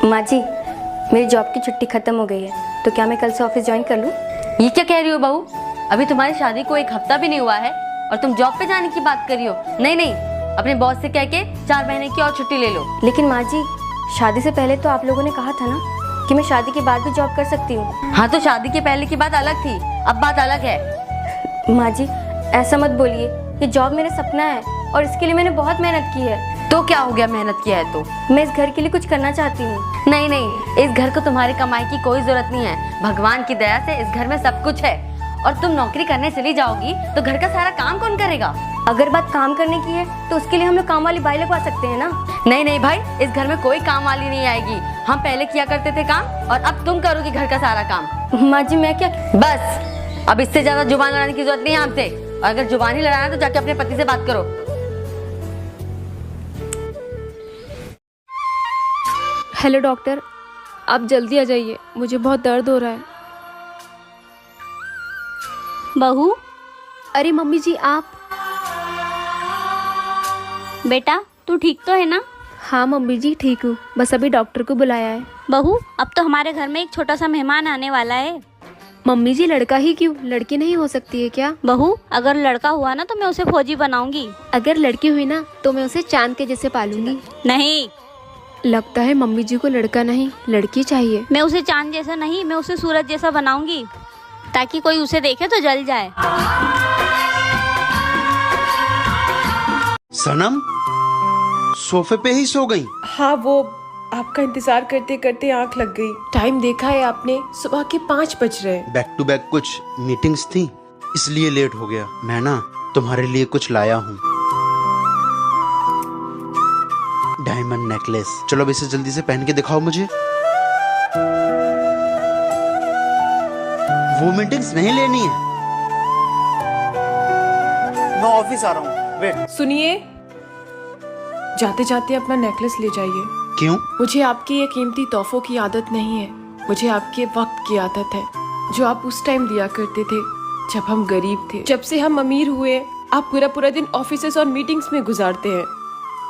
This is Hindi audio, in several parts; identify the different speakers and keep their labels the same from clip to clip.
Speaker 1: माँ जी, मेरी जॉब की छुट्टी खत्म हो गई है, तो क्या मैं कल से ऑफिस ज्वाइन कर लूँ?
Speaker 2: ये क्या कह रही हो बहू? अभी तुम्हारी शादी को 1 हफ्ता भी नहीं हुआ है और तुम जॉब पे जाने की बात कर रही हो? नहीं नहीं, अपने बॉस से कह के 4 महीने की और छुट्टी ले लो।
Speaker 1: लेकिन माँ जी, शादी से पहले तो आप लोगों ने कहा था ना कि मैं शादी के बाद भी जॉब कर सकती हूँ।
Speaker 2: हाँ, तो शादी के पहले की बात अलग थी, अब बात अलग है।
Speaker 1: माँ जी, ऐसा मत बोलिए। ये जॉब मेरा सपना है और इसके लिए मैंने बहुत मेहनत की है।
Speaker 2: तो क्या हो गया, मेहनत किया है तो?
Speaker 1: मैं इस घर के लिए कुछ करना चाहती हूँ।
Speaker 2: नहीं नहीं, इस घर को तुम्हारी कमाई की कोई जरूरत नहीं है। भगवान की दया से इस घर में सब कुछ है। और तुम नौकरी करने चली जाओगी तो घर का सारा काम कौन करेगा?
Speaker 1: अगर बात काम करने की है तो उसके लिए हम लोग काम वाली बाई लगवा सकते हैं ना।
Speaker 2: नहीं नहीं भाई, इस घर में कोई काम वाली नहीं आएगी। हम पहले किया करते थे काम और अब तुम करोगी घर का सारा काम।
Speaker 1: माँ जी, मैं क्या?
Speaker 2: बस, अब इससे ज्यादा जुबान लड़ाने की जरूरत नहीं है हमसे। और अगर जुबान ही लड़ाना है तो जाके अपने पति से बात करो।
Speaker 3: हेलो डॉक्टर, आप जल्दी आ जाइए, मुझे बहुत दर्द हो रहा है।
Speaker 4: बहू,
Speaker 3: अरे मम्मी जी, आप?
Speaker 4: बेटा तू ठीक तो है ना?
Speaker 3: हाँ मम्मी जी, ठीक हूँ, बस अभी डॉक्टर को बुलाया है।
Speaker 4: बहू, अब तो हमारे घर में एक छोटा सा मेहमान आने वाला है।
Speaker 3: मम्मी जी, लड़का ही क्यों, लड़की नहीं हो सकती है क्या?
Speaker 4: बहू, अगर लड़का हुआ ना तो मैं उसे फौजी बनाऊंगी।
Speaker 3: अगर लड़की हुई ना तो मैं उसे चांद के जैसे पालूंगी।
Speaker 4: नहीं,
Speaker 3: लगता है मम्मी जी को लड़का नहीं लड़की चाहिए।
Speaker 4: मैं उसे चांद जैसा नहीं, मैं उसे सूरज जैसा बनाऊंगी ताकि कोई उसे देखे तो जल जाए।
Speaker 5: सनम सोफे पे ही सो गई?
Speaker 6: हाँ, वो आपका इंतजार करते करते आंख लग गई। टाइम देखा है आपने? सुबह के 5 बज रहे हैं।
Speaker 5: बैक टू बैक कुछ मीटिंग्स थी, इसलिए लेट हो गया। मैं ना तुम्हारे लिए कुछ लाया हूँ, डायमंड नेकलेस। चलो अब इसे जल्दी से पहन के दिखाओ मुझे। वो मीटिंग्स नहीं लेनी है, मैं ऑफिस आ रहा हूँ। वेट।
Speaker 6: सुनिए, जाते जाते अपना नेकलेस ले जाइए।
Speaker 5: क्यों?
Speaker 6: मुझे आपके ये कीमती तोहफों की आदत नहीं है, मुझे आपके वक्त की आदत है, जो आप उस टाइम दिया करते थे जब हम गरीब थे। जब से हम अमीर हुए, आप पूरा पूरा दिन ऑफिसेस और मीटिंग्स में गुजारते हैं।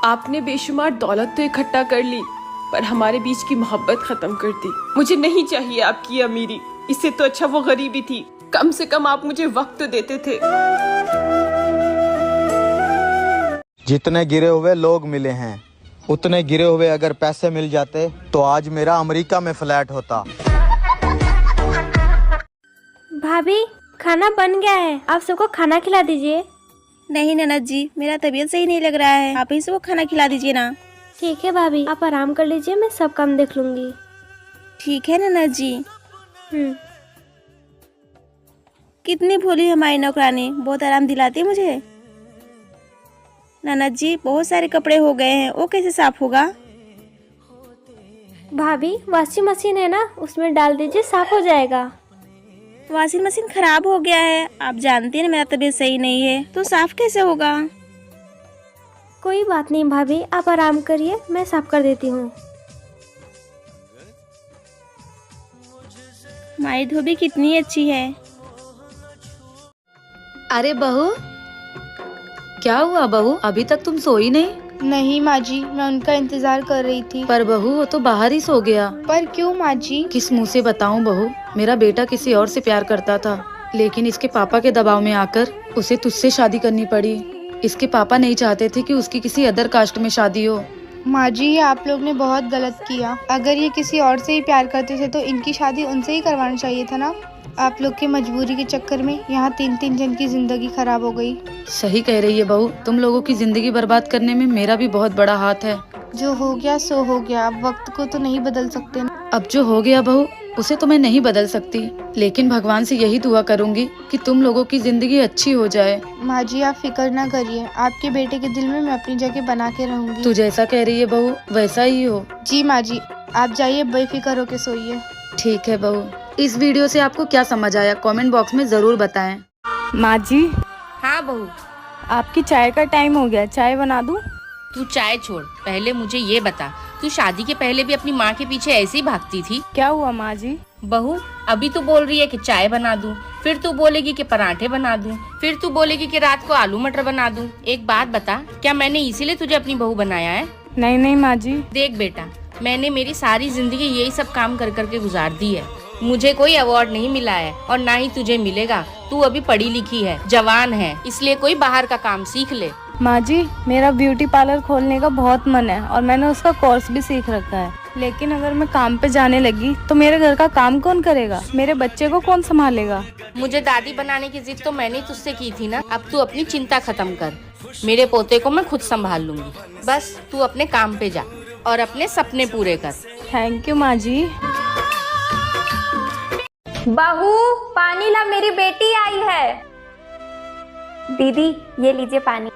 Speaker 6: आपने बेशुमार दौलत तो इकट्ठा कर ली, पर हमारे बीच की मोहब्बत खत्म कर दी। मुझे नहीं चाहिए आपकी अमीरी, इससे तो अच्छा वो गरीबी थी। कम से कम आप मुझे वक्त तो देते थे।
Speaker 7: जितने गिरे हुए लोग मिले हैं, उतने गिरे हुए अगर पैसे मिल जाते तो आज मेरा अमेरिका में फ्लैट होता।
Speaker 8: भाभी, खाना बन गया है, आप सबको खाना खिला दीजिए।
Speaker 9: नहीं ननद जी, मेरा तबीयत सही नहीं लग रहा है, आप ही सबको खाना खिला दीजिए ना।
Speaker 8: ठीक है भाभी, आप आराम कर लीजिए, मैं सब काम देख लूंगी।
Speaker 9: ठीक है ननद जी।
Speaker 8: हम्म।
Speaker 9: कितनी भोली हमारी नौकरानी, बहुत आराम दिलाती है मुझे। ननद जी, बहुत सारे कपड़े हो गए हैं, वो कैसे साफ होगा?
Speaker 8: भाभी, वॉशिंग मशीन है ना, उसमें डाल दीजिए, साफ हो जाएगा।
Speaker 9: वॉशिंग मशीन खराब हो गया है, आप जानती हैं ना मेरा तबीयत सही नहीं है, तो साफ कैसे होगा?
Speaker 8: कोई बात नहीं भाभी, आप आराम करिए, मैं साफ कर देती हूँ।
Speaker 9: हमारी धोबी कितनी अच्छी है।
Speaker 2: अरे बहू, क्या हुआ बहू, अभी तक तुम सोई नहीं?
Speaker 10: नहीं माँ जी, मैं उनका इंतजार कर रही थी।
Speaker 2: पर बहू, वो तो बाहर ही सो गया।
Speaker 10: पर क्यों माँ जी?
Speaker 2: किस मुंह से बताऊं बहू, मेरा बेटा किसी और से प्यार करता था, लेकिन इसके पापा के दबाव में आकर उसे तुझसे शादी करनी पड़ी। इसके पापा नहीं चाहते थे कि उसकी किसी अदर कास्ट में शादी हो।
Speaker 10: माँ जी, ये आप लोग ने बहुत गलत किया। अगर ये किसी और से ही प्यार करते थे तो इनकी शादी उनसे ही करवाना चाहिए था ना। आप लोग की मजबूरी के चक्कर में यहाँ 3 जन की जिंदगी खराब हो गई।
Speaker 2: सही कह रही है बहू, तुम लोगों की जिंदगी बर्बाद करने में मेरा भी बहुत बड़ा हाथ है।
Speaker 10: जो हो गया सो हो गया, अब वक्त को तो नहीं बदल सकते ना।
Speaker 2: अब जो हो गया बहू, उसे तो मैं नहीं बदल सकती, लेकिन भगवान से यही दुआ करूंगी कि तुम लोगों की जिंदगी अच्छी हो जाए।
Speaker 10: माँ जी, आप फिक्र ना करिए, आपके बेटे के दिल में मैं अपनी जगह बना के रहूंगी।
Speaker 2: तू जैसा कह रही है बहू, वैसा ही हो।
Speaker 10: जी माँ जी, आप जाइए, बेफिक्र होके सोइए।
Speaker 2: ठीक है बहू। इस वीडियो से आपको क्या समझ आया, कमेंट बॉक्स में जरूर बताएं।
Speaker 11: माँ जी।
Speaker 2: हाँ बहू।
Speaker 11: आपकी चाय का टाइम हो गया, चाय बना दूं?
Speaker 12: तू चाय छोड़, पहले मुझे ये बता, तू शादी के पहले भी अपनी माँ के पीछे ऐसे ही भागती थी?
Speaker 11: क्या हुआ माँ जी?
Speaker 12: बहू, अभी तू बोल रही है कि चाय बना दूं, फिर तू बोलेगी कि पराठे बना दूं, फिर तू बोलेगी कि रात को आलू मटर बना दूं। एक बात बता, क्या मैंने इसीलिए तुझे अपनी बहू बनाया है?
Speaker 11: नहीं नहीं माँ जी।
Speaker 12: देख बेटा, मैंने मेरी सारी जिंदगी यही सब काम कर करके गुजार दी है। मुझे कोई अवार्ड नहीं मिला है और ना ही तुझे मिलेगा। तू अभी पढ़ी लिखी है, जवान है, इसलिए कोई बाहर का काम सीख ले।
Speaker 11: माँ जी, मेरा ब्यूटी पार्लर खोलने का बहुत मन है और मैंने उसका कोर्स भी सीख रखा है। लेकिन अगर मैं काम पे जाने लगी तो मेरे घर का काम कौन करेगा? मेरे बच्चे को कौन संभालेगा?
Speaker 12: मुझे दादी बनाने की जिद तो मैंने तुझसे की थी ना। अब तू अपनी चिंता खत्म कर, मेरे पोते को मैं खुद संभाल लूंगी। बस तू अपने काम पे जा और अपने सपने पूरे कर।
Speaker 11: थैंक यू माँ जी।
Speaker 8: बहू, पानी ला, मेरी बेटी आई है। दीदी, ये लीजिए पानी।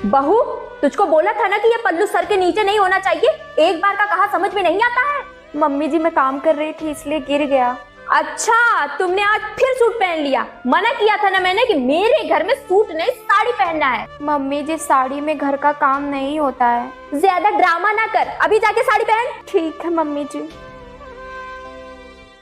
Speaker 8: बहू, तुझको बोला था ना कि ये पल्लू सर के नीचे नहीं होना चाहिए। एक बार का कहा समझ में नहीं आता है।
Speaker 1: मम्मी जी मैं काम कर रही थी इसलिए गिर गया।
Speaker 8: अच्छा, तुमने आज फिर सूट पहन लिया। मना किया था ना मैंने कि मेरे घर में सूट नहीं साड़ी पहनना है।
Speaker 1: मम्मी जी साड़ी में घर का काम नहीं होता है।
Speaker 8: ज्यादा ड्रामा ना कर, अभी जाके साड़ी पहन।
Speaker 1: ठीक है मम्मी जी।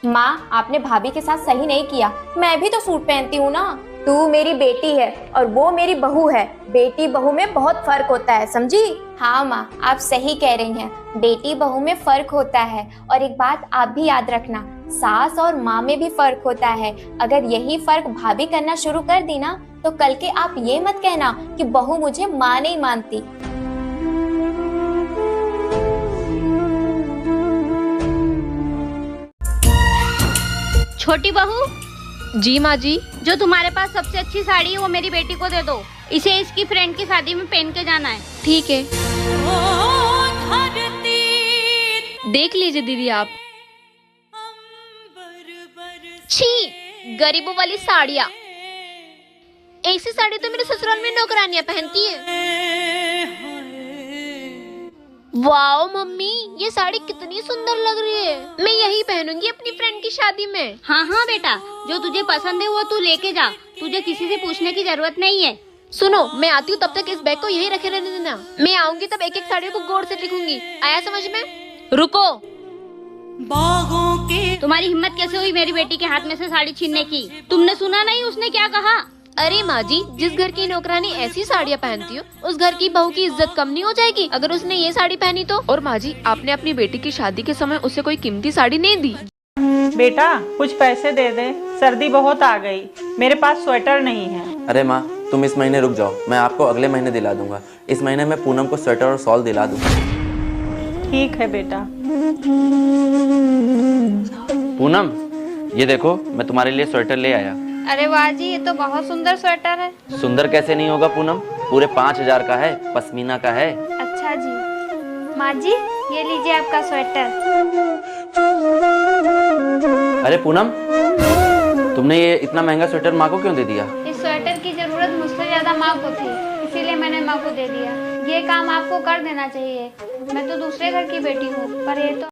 Speaker 8: माँ, आपने भाभी के साथ सही नहीं किया। मैं भी तो सूट पहनती हूँ ना। तू मेरी बेटी है और वो मेरी बहू है। बेटी बहू में बहुत फर्क होता है, समझी? हाँ माँ, आप सही कह रही हैं। बेटी बहू में फर्क होता है। और एक बात आप भी याद रखना, सास और माँ में भी फर्क होता है। अगर यही फर्क भाभी करना शुरू कर दी ना, तो कल के आप ये मत कहना कि बहू मुझे माँ नहीं मानती।
Speaker 4: छोटी बहू।
Speaker 3: जी माँ जी।
Speaker 4: जो तुम्हारे पास सबसे अच्छी साड़ी है वो मेरी बेटी को दे दो। इसे इसकी फ्रेंड की शादी में पहन के जाना है।
Speaker 3: ठीक है, देख लीजिए दीदी आप।
Speaker 13: छी, गरीबों वाली साड़ियाँ। ऐसी साड़ी तो मेरे ससुराल में नौकरानियाँ पहनती है। वाओ मम्मी, ये साड़ी कितनी सुंदर लग रही है। मैं यही पहनूंगी अपनी फ्रेंड की शादी में।
Speaker 4: हाँ हाँ बेटा, जो तुझे पसंद है वो तू लेके जा। तुझे किसी से पूछने की जरूरत नहीं है।
Speaker 13: सुनो, मैं आती हूँ तब तक इस बैग को यहीं रखे रहने देना। मैं आऊंगी तब एक एक साड़ी को गौर से लिखूंगी। आया समझ में?
Speaker 4: रुको। तुम्हारी हिम्मत कैसे हुई मेरी बेटी के हाथ में से साड़ी छीनने की? तुमने सुना नहीं उसने क्या कहा?
Speaker 13: अरे माँ जी, जिस घर की नौकरानी ऐसी साड़ियाँ पहनती हो, उस घर की बहू की इज्जत कम नहीं हो जाएगी अगर उसने ये साड़ी पहनी तो?
Speaker 3: और माँ जी, आपने अपनी बेटी की शादी के समय उसे कोई कीमती साड़ी नहीं दी?
Speaker 11: बेटा, कुछ पैसे दे दे, सर्दी बहुत आ गई। मेरे पास स्वेटर नहीं है।
Speaker 14: अरे माँ, तुम इस महीने रुक जाओ, मैं आपको अगले महीने दिला दूंगा। इस महीने मैं पूनम को स्वेटर और शॉल दिला दूंगा।
Speaker 11: ठीक है बेटा।
Speaker 14: पूनम, ये देखो मैं तुम्हारे लिए स्वेटर ले आया।
Speaker 9: अरे वाह जी, ये तो बहुत सुंदर स्वेटर है।
Speaker 14: सुंदर कैसे नहीं होगा पूनम, पूरे 5000 का है, पश्मीना का है।
Speaker 9: अच्छा जी। माँ जी, ये लीजिए आपका स्वेटर।
Speaker 14: अरे पूनम, तुमने ये इतना महंगा स्वेटर माँ को क्यों दे दिया?
Speaker 9: इस स्वेटर की जरूरत मुझसे ज्यादा माँ को थी, इसीलिए मैंने माँ को दे दिया। ये काम आपको कर देना चाहिए। मैं तो दूसरे घर की बेटी हूँ, पर ये तो